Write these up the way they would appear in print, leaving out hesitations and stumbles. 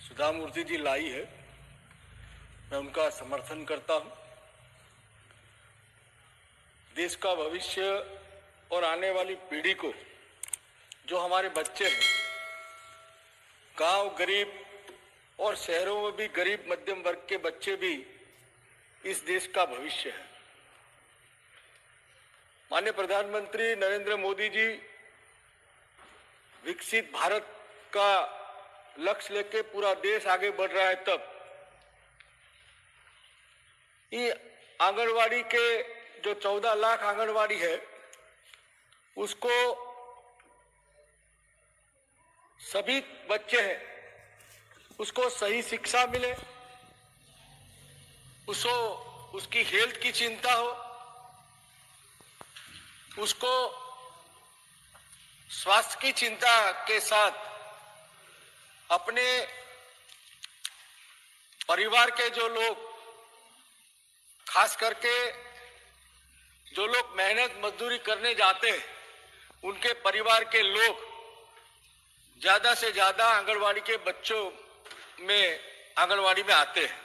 सुधा मूर्ति जी लाई है, मैं उनका समर्थन करता हूं। देश का भविष्य और आने वाली पीढ़ी को, जो हमारे बच्चे हैं, गांव गरीब और शहरों में भी गरीब मध्यम वर्ग के बच्चे भी इस देश का भविष्य है। माननीय प्रधानमंत्री नरेंद्र मोदी जी विकसित भारत का लक्ष्य लेके पूरा देश आगे बढ़ रहा है, तब ये आंगनवाड़ी के जो 14 लाख आंगनवाड़ी है, उसको सभी बच्चे हैं उसको सही शिक्षा मिले, उसको उसकी हेल्थ की चिंता हो, उसको स्वास्थ्य की चिंता के साथ अपने परिवार के जो लोग, खास करके जो लोग मेहनत मजदूरी करने जाते हैं, उनके परिवार के लोग ज्यादा से ज्यादा आंगनवाड़ी के बच्चों में आंगनवाड़ी में आते हैं।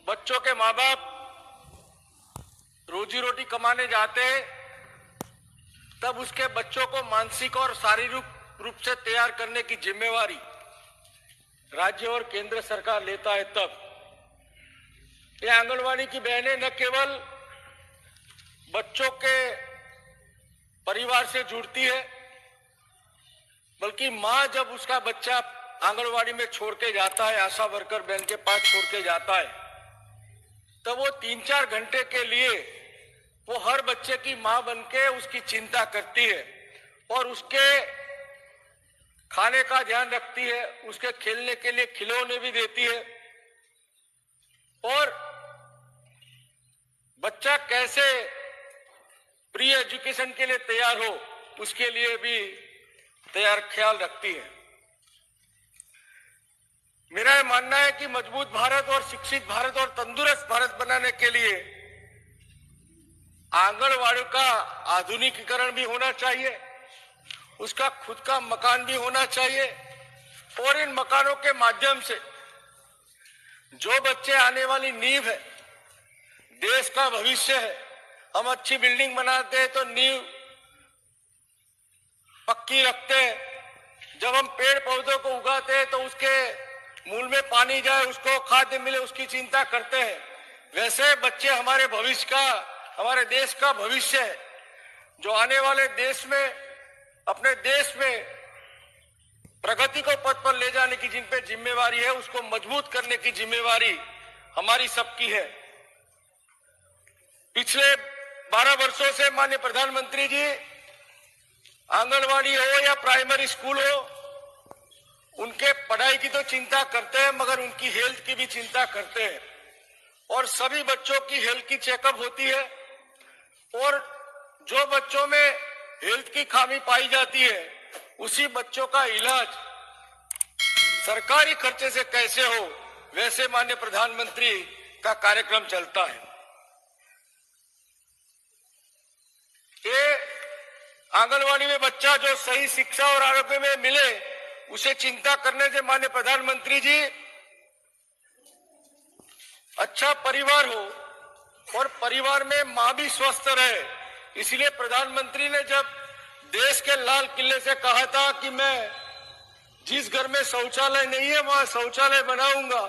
बच्चों के माँ बाप रोजी रोटी कमाने जाते हैं, तब उसके बच्चों को मानसिक और शारीरिक रूप से तैयार करने की जिम्मेवारी राज्य और केंद्र सरकार लेता है। तब ये आंगनवाड़ी की बहनें न केवल बच्चों के परिवार से जुड़ती है, बल्कि माँ जब उसका बच्चा आंगनवाड़ी में छोड़ के जाता है, आशा वर्कर बहन के पास छोड़ के जाता है, तब वो 3-4 घंटे के लिए वो हर बच्चे की माँ बनके उसकी चिंता करती है और उसके खाने का ध्यान रखती है, उसके खेलने के लिए खिलौने भी देती है और बच्चा कैसे प्री एजुकेशन के लिए तैयार हो, उसके लिए भी तैयार ख्याल रखती है। मेरा यह मानना है कि मजबूत भारत और शिक्षित भारत और तंदुरुस्त भारत बनाने के लिए आंगनवाड़ी का आधुनिकीकरण भी होना चाहिए, उसका खुद का मकान भी होना चाहिए और इन मकानों के माध्यम से जो बच्चे आने वाली नींव है, देश का भविष्य है। हम अच्छी बिल्डिंग बनाते हैं तो नींव पक्की रखते हैं, जब हम पेड़ पौधों को उगाते हैं तो उसके मूल में पानी जाए, उसको खाद्य मिले, उसकी चिंता करते हैं। वैसे बच्चे हमारे भविष्य का, हमारे देश का भविष्य है, जो आने वाले देश में, अपने देश में प्रगति को पथ पर ले जाने की जिन पे जिम्मेवारी है, उसको मजबूत करने की जिम्मेवारी हमारी सबकी है। पिछले 12 वर्षों से माननीय प्रधानमंत्री जी आंगनवाड़ी हो या प्राइमरी स्कूल हो, उनके पढ़ाई की तो चिंता करते हैं, मगर उनकी हेल्थ की भी चिंता करते हैं और सभी बच्चों की हेल्थ की चेकअप होती है और जो बच्चों में हेल्थ की खामी पाई जाती है, उसी बच्चों का इलाज सरकारी खर्चे से कैसे हो, वैसे माननीय प्रधानमंत्री का कार्यक्रम चलता है। ये आंगनवाड़ी में बच्चा जो सही शिक्षा और आरोग्य में मिले, उसे चिंता करने से माननीय प्रधानमंत्री जी अच्छा परिवार हो और परिवार में मां भी स्वस्थ रहे। इसलिए प्रधानमंत्री ने जब देश के लाल किले से कहा था कि मैं जिस घर में शौचालय नहीं है वहां शौचालय बनाऊंगा,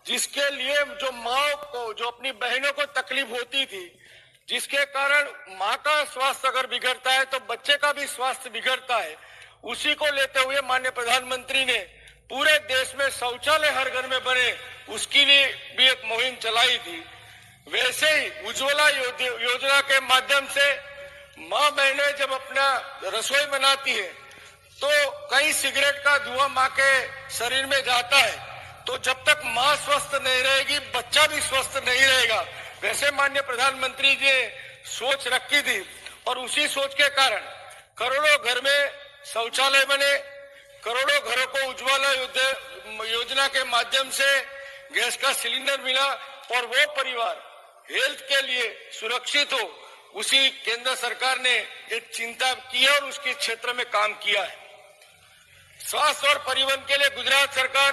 जिसके लिए जो माँ को, जो अपनी बहनों को तकलीफ होती थी, जिसके कारण माँ का स्वास्थ्य अगर बिगड़ता है तो बच्चे का भी स्वास्थ्य बिगड़ता है, उसी को लेते हुए माननीय प्रधानमंत्री ने पूरे देश में शौचालय हर घर में बने, उसकी लिए भी एक मुहिम चलाई थी। वैसे ही उज्ज्वला योजना के माध्यम से माँ बहनें जब अपना रसोई बनाती है तो कई सिगरेट का धुआं माँ के शरीर में जाता है, तो जब तक माँ स्वस्थ नहीं रहेगी, बच्चा भी स्वस्थ नहीं रहेगा। वैसे माननीय प्रधानमंत्री जी ने सोच रखी थी और उसी सोच के कारण करोड़ों घर में शौचालय बने, करोड़ों घरों को उज्ज्वला योजना के माध्यम से गैस का सिलेंडर मिला और वो परिवार हेल्थ के लिए सुरक्षित हो, उसी केंद्र सरकार ने एक चिंता की और उसके क्षेत्र में काम किया है। स्वास्थ्य और परिवहन के लिए गुजरात सरकार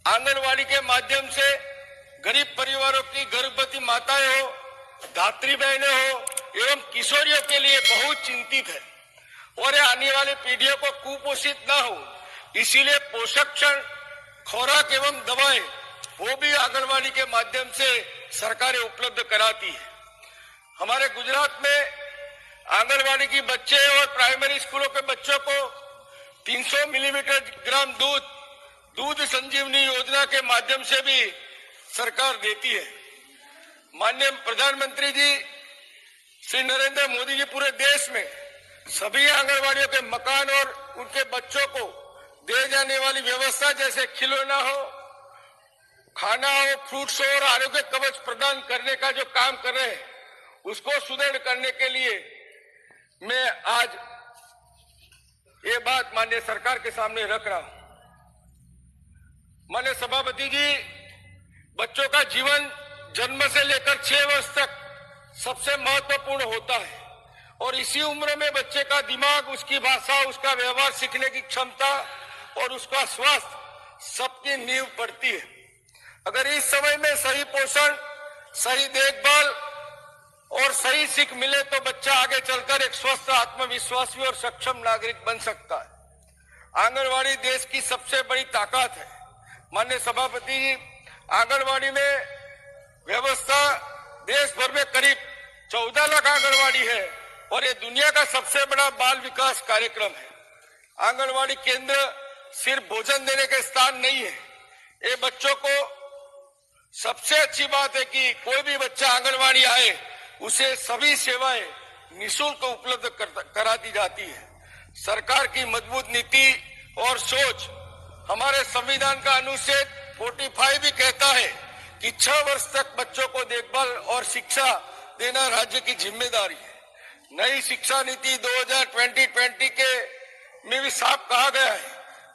आंगनवाड़ी के माध्यम से गरीब परिवारों की गर्भवती माताएं हो, धात्री बहनें हो एवं किशोरियों के लिए बहुत चिंतित है और आने वाली पीढ़ियों को कुपोषित न हो, इसीलिए पोषण खुराक एवं दवाएं वो भी आंगनवाड़ी के माध्यम से सरकारें उपलब्ध कराती है। हमारे गुजरात में आंगनवाड़ी की बच्चे और प्राइमरी स्कूलों के बच्चों को 300 मिलीमीटर ग्राम दूध संजीवनी योजना के माध्यम से भी सरकार देती है। माननीय प्रधानमंत्री जी श्री नरेंद्र मोदी जी पूरे देश में सभी आंगनवाड़ियों के मकान और उनके बच्चों को दे जाने वाली व्यवस्था जैसे खिलौना हो, खाना हो, फ्रूट्स हो और आरोग्य कवच प्रदान करने का जो काम कर रहे हैं उसको सुदृढ़ करने के लिए मैं आज ये बात माननीय सरकार के सामने रख रहा हूं। माननीय सभापति जी, बच्चों का जीवन जन्म से लेकर 6 वर्ष तक सबसे महत्वपूर्ण होता है और इसी उम्र में बच्चे का दिमाग, उसकी भाषा, उसका व्यवहार सीखने की क्षमता और उसका स्वास्थ्य सबकी नींव पड़ती है। अगर इस समय में सही पोषण, सही देखभाल और सही सीख मिले तो बच्चा आगे चलकर एक स्वस्थ, आत्मविश्वासी और सक्षम नागरिक बन सकता है। आंगनवाड़ी देश की सबसे बड़ी ताकत है। माननीय सभापति जी, आंगनवाड़ी में व्यवस्था देश भर में करीब 14 लाख आंगनवाड़ी है और ये दुनिया का सबसे बड़ा बाल विकास कार्यक्रम है। आंगनवाड़ी केंद्र सिर्फ भोजन देने के स्थान नहीं है, ये बच्चों को सबसे अच्छी बात है कि कोई भी बच्चा आंगनवाड़ी आए उसे सभी सेवाएं निःशुल्क उपलब्ध करा दी जाती है। सरकार की मजबूत नीति और सोच, हमारे संविधान का अनुच्छेद 45 भी कहता है कि 6 वर्ष तक बच्चों को देखभाल और शिक्षा देना राज्य की जिम्मेदारी है। नई शिक्षा नीति 2020 के में भी साफ कहा गया है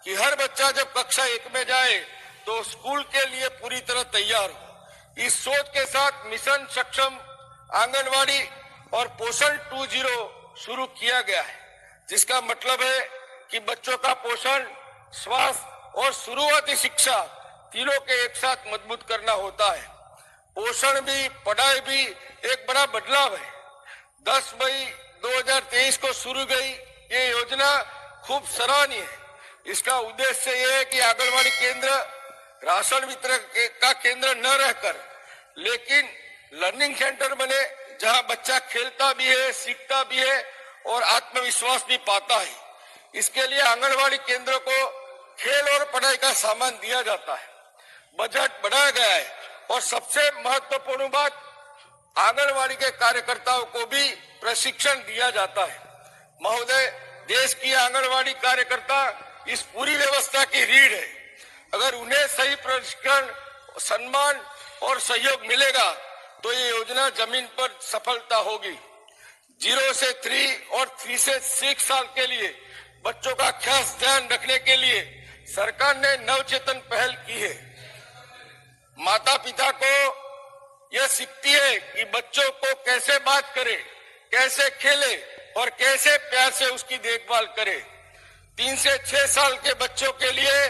कि हर बच्चा जब कक्षा 1 में जाए तो स्कूल के लिए पूरी तरह तैयार हो। इस सोच के साथ मिशन सक्षम आंगनवाड़ी और पोषण 2.0 शुरू किया गया है, जिसका मतलब है कि बच्चों का पोषण, स्वास्थ्य और शुरुआती शिक्षा तीनों के एक साथ मजबूत करना होता है। पोषण भी, पढ़ाई भी एक बड़ा बदलाव है। 10 मई 2023 को शुरू गई ये योजना खूब सराहनीय है। इसका उद्देश्य यह है कि आंगनवाड़ी केंद्र राशन वितरण का केंद्र न रहकर लेकिन लर्निंग सेंटर बने, जहां बच्चा खेलता भी है, सीखता भी है और आत्मविश्वास भी पाता है। इसके लिए आंगनवाड़ी केंद्रों को खेल और पढ़ाई का सामान दिया जाता है। बजट बढ़ाया गया है और सबसे महत्वपूर्ण बात, आंगनवाड़ी के कार्यकर्ताओं को भी प्रशिक्षण दिया जाता है। महोदय, देश की आंगनवाड़ी कार्यकर्ता इस पूरी व्यवस्था की रीढ़ है। अगर उन्हें सही प्रशिक्षण, सम्मान और सहयोग मिलेगा तो ये योजना जमीन पर सफलता होगी। 0 से 3 और 3 से 6 साल के लिए बच्चों का खास ध्यान रखने के लिए सरकार ने नवचेतन पहल की है। माता पिता को यह सीखती है कि बच्चों को कैसे बात करे, कैसे खेले और कैसे प्यार से उसकी देखभाल करे। 3 से 6 साल के बच्चों के लिए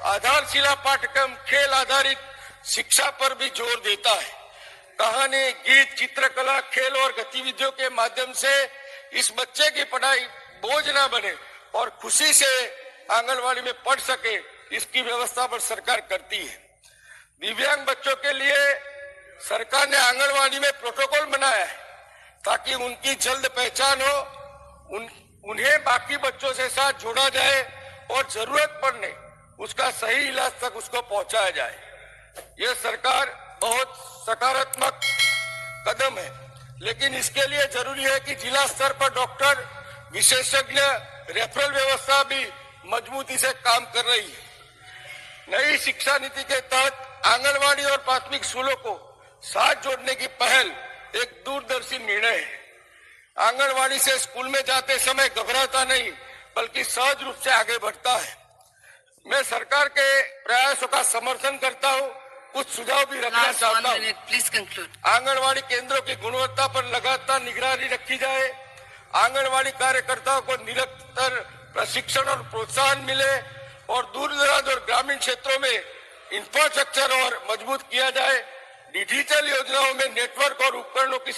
आधारशिला पाठ्यक्रम खेल आधारित शिक्षा पर भी जोर देता है। कहानी, गीत, चित्रकला, खेल और गतिविधियों के माध्यम से इस बच्चे की पढ़ाई बोझ न बने और खुशी से आंगनवाड़ी में पढ़ सके, इसकी व्यवस्था पर सरकार करती है। दिव्यांग बच्चों के लिए सरकार ने आंगनवाड़ी में प्रोटोकॉल बनाया है ताकि उनकी जल्द पहचान हो, उन्हें बाकी बच्चों से साथ जोड़ा जाए और जरूरत पड़ने उसका सही इलाज तक उसको पहुंचाया जाए। यह सरकार बहुत सकारात्मक कदम है, लेकिन इसके लिए जरूरी है कि जिला स्तर पर डॉक्टर, विशेषज्ञ, रेफरल व्यवस्था भी मजबूती से काम कर रही है। नई शिक्षा नीति के तहत आंगनवाड़ी और प्राथमिक स्कूलों को साथ जोड़ने की पहल एक दूरदर्शी निर्णय है। आंगनवाड़ी से स्कूल में जाते समय घबराता नहीं बल्कि सहज रूप से आगे बढ़ता है। मैं सरकार के प्रयासों का समर्थन करता हूं, कुछ सुझाव भी रखना चाहता हूं। आंगनवाड़ी केंद्रों की गुणवत्ता पर लगातार निगरानी रखी जाए। आंगनवाड़ी कार्यकर्ताओं को निरंतर प्रशिक्षण और प्रोत्साहन मिले और दूर दराज और ग्रामीण क्षेत्रों में इंफ्रास्ट्रक्चर और मजबूत किया जाए। डिजिटल योजनाओं में नेटवर्क और उपकरणों की